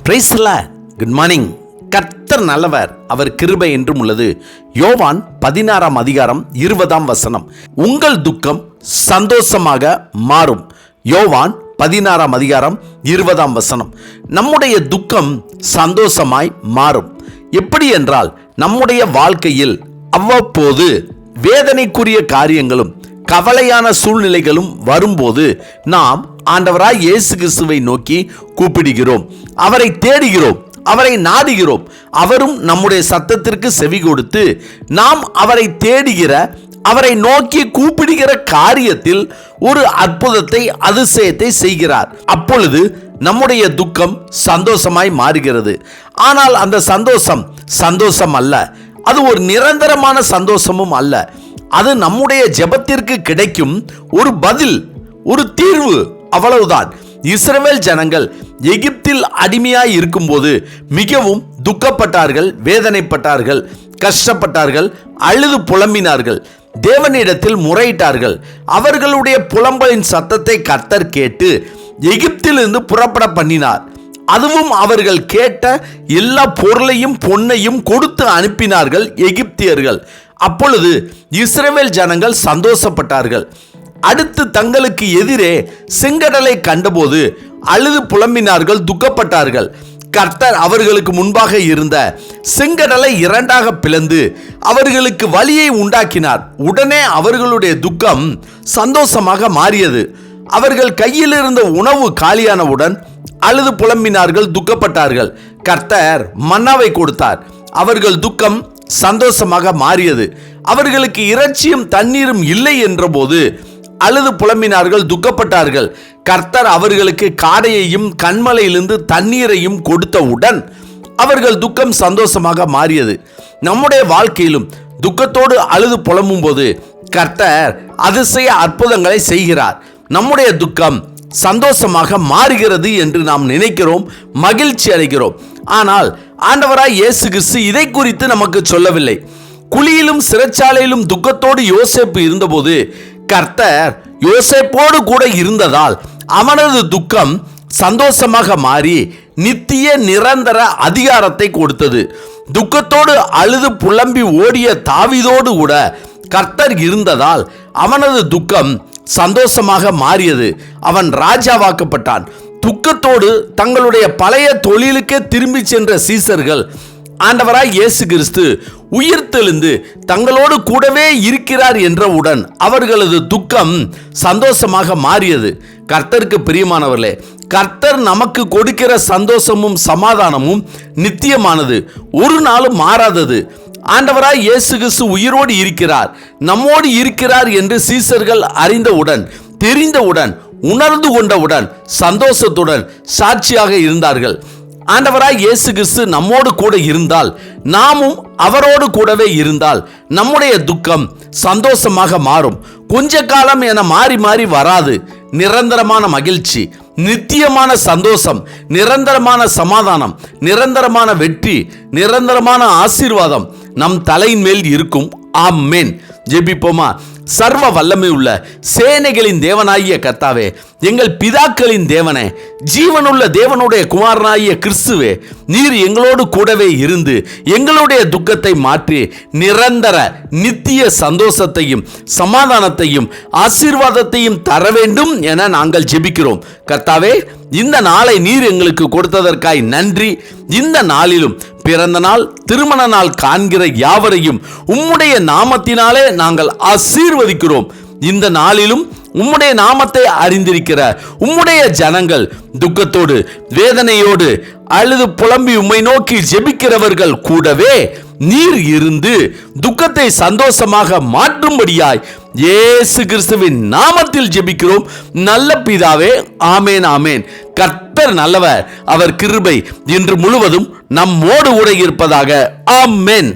Praise the Lord. Good morning. கர்த்தர் நல்லவர், அவர் கிருபை என்றும் உள்ளது. யோவான் 16 அதிகாரம் 20 உங்கள் துக்கம் சந்தோஷமாக மாறும். யோவான் 16 அதிகாரம் 20 நம்முடைய துக்கம் சந்தோஷமாய் மாறும். எப்படி என்றால், நம்முடைய வாழ்க்கையில் அவ்வப்போது வேதனைக்குரிய காரியங்களும் கவலையான சூழ்நிலைகளும் வரும்போது நாம் ஆண்டவராய் இயேசு கிறிஸ்துவை நோக்கி கூப்பிடுகிறோம், அவரை தேடுகிறோம், அவரை நாடுகிறோம். அவரும் நம்முடைய சத்தத்திற்கு செவி கொடுத்து நாம் அவரை தேடுகிற, அவரை நோக்கி கூப்பிடுகிற காரியத்தில் ஒரு அற்புதத்தை, அதிசயத்தை செய்கிறார். அப்பொழுது நம்முடைய துக்கம் சந்தோஷமாய் மாறுகிறது. ஆனால் அந்த சந்தோஷம் அல்ல, அது ஒரு நிரந்தரமான சந்தோஷமும் அல்ல. அது நம்முடைய ஜெபத்திற்கு கிடைக்கும் ஒரு பதில், ஒரு தீர்வு, அவ்வளவுதான். இஸ்ரவேல் ஜனங்கள் எகிப்தில் அடிமையாய் இருக்கும்போது மிகவும் துக்கப்பட்டார்கள், வேதனைப்பட்டார்கள், கஷ்டப்பட்டார்கள், அழுது புலம்பினார்கள், தேவனிடத்தில் முறையிட்டார்கள். அவர்களுடைய புலம்பலின் சத்தத்தை கர்த்தர் கேட்டு எகிப்திலிருந்து புறப்பட பண்ணினார். அதுவும் அவர்கள் கேட்ட எல்லா பொருளையும் பொன்னையும் கொடுத்து அனுப்பினார்கள் எகிப்தியர்கள். அப்பொழுது இஸ்ரவேல் ஜனங்கள் சந்தோஷப்பட்டார்கள். அடுத்து தங்களுக்கு எதிரே செங்கடலை கண்டபோது அழுது புலம்பினார்கள், துக்கப்பட்டார்கள். கர்த்தர் அவர்களுக்கு முன்பாக இருந்த செங்கடலை இரண்டாக பிளந்து அவர்களுக்கு வழியை உண்டாக்கினார். உடனே அவர்களுடைய துக்கம் சந்தோஷமாக மாறியது. அவர்கள் கையில் இருந்த உணவு காலியானவுடன் அழுது புலம்பினார்கள், துக்கப்பட்டார்கள். கர்த்தர் மன்னாவை கொடுத்தார். அவர்கள் துக்கம் சந்தோஷமாக மாறியது. அவர்களுக்கு இறைச்சியும் தண்ணீரும் இல்லை என்ற போது அழுது புலம்பினார்கள், துக்கப்பட்டார்கள். கர்த்தர் அவர்களுக்கு காடையையும் கண்மலையிலிருந்து தண்ணீரையும் கொடுத்தவுடன் அவர்கள் துக்கம் சந்தோஷமாக மாறியது. நம்முடைய வாழ்க்கையிலும் துக்கத்தோடு அழுது புலம்பும் போது கர்த்தர் அதிசய அற்புதங்களை செய்கிறார். நம்முடைய துக்கம் சந்தோஷமாக மாறுகிறது என்று நாம் நினைக்கிறோம், மகிழ்ச்சி அடைகிறோம். ஆனால் ஆண்டவராய் இயேசு கிறிஸ்து இதை குறித்து நமக்கு சொல்லவில்லை. குழியிலும் சிறைச்சாலையிலும் துக்கத்தோடு யோசேப்பு இருந்தபோது கர்த்தர் யோசேப்போடு கூட இருந்ததால் அவனது துக்கம் சந்தோஷமாக மாறி நித்திய நிரந்தர அதிகாரத்தை கொடுத்தது. துக்கத்தோடு அழுது புலம்பி ஓடிய தாவீதோடு கூட கர்த்தர் இருந்ததால் அவனது துக்கம் சந்தோஷமாக மாறியது. அவன் ராஜாவாக்கப்பட்டான். துக்கத்தோடு தங்களுடைய பழைய தொழிலுக்கே திரும்பி சென்ற சீசர்கள் ஆண்டவராய் இயேசு கிறிஸ்து உயிர்த்தெழுந்து தங்களோடு கூடவே இருக்கிறார் என்றவுடன் அவர்களது துக்கம் சந்தோஷமாக மாறியது. கர்த்தருக்கு பிரியமானவர்களே, கர்த்தர் நமக்கு கொடுக்கிற சந்தோஷமும் சமாதானமும் நித்தியமானது, ஒரு நாளும் மாறாதது. ஆண்டவராய் இயேசு கிறிஸ்து உயிரோடு இருக்கிறார், நம்மோடு இருக்கிறார் என்று சீசர்கள் அறிந்தவுடன், தெரிந்தவுடன், உணர்ந்து கொண்டவுடன் சந்தோஷத்துடன் சாட்சியாக இருந்தார்கள். ஆண்டவராய் இயேசு கிறிஸ்து நம்மோடு கூட இருந்தால், நாமும் அவரோடு கூடவே இருந்தால் நம்முடைய துக்கம் சந்தோஷமாக மாறும். கொஞ்ச காலம் என மாறி மாறி வராது. நிரந்தரமான மகிழ்ச்சி, நித்தியமான சந்தோஷம், நிரந்தரமான சமாதானம், நிரந்தரமான வெற்றி, நிரந்தரமான ஆசீர்வாதம் நம் தலையின் மேல் இருக்கும். ஆமென். ஜெபிப்போமா. சர்வ வல்லமை உள்ள சேனைகளின் தேவனாகிய கர்த்தாவே, எங்கள் பிதாக்களின் தேவனே, ஜீவனுள்ள தேவனுடைய குமாரனாகிய கிறிஸ்துவே, நீர் எங்களோடு கூடவே இருந்து எங்களுடைய துக்கத்தை மாற்றி நிரந்தர நித்திய சந்தோஷத்தையும் சமாதானத்தையும் ஆசீர்வாதத்தையும் தர வேண்டும் என நாங்கள் ஜெபிக்கிறோம். கர்த்தாவே, இந்த நாளை நீர் எங்களுக்கு கொடுத்ததற்காய் நன்றி. இந்த நாளிலும் பிறந்த நாள், திருமண நாள் காண்கிற யாவரையும் உம்முடைய நாமத்தினாலே நாங்கள் ஆசீர்வதிக்கிறோம். இந்த நாளிலும் உம்முடைய நாமத்தை அறிந்திருக்கிற உம்முடைய ஜனங்கள் துக்கத்தோடு வேதனையோடு அழுது புலம்பி உம்மை நோக்கி ஜெபிக்கிறவர்கள் கூடவே நீர் இருந்து துக்கத்தை சந்தோஷமாக மாற்றும்படியாய் இயேசு கிறிஸ்துவின் நாமத்தில் ஜெபிக்கிறோம் நல்ல பிதாவே. ஆமேன், ஆமேன். கர்த்தர் நல்லவர், அவர் கிருபை இன்று முழுவதும் நம்மோடு கூட இருப்பதாக. ஆமென்.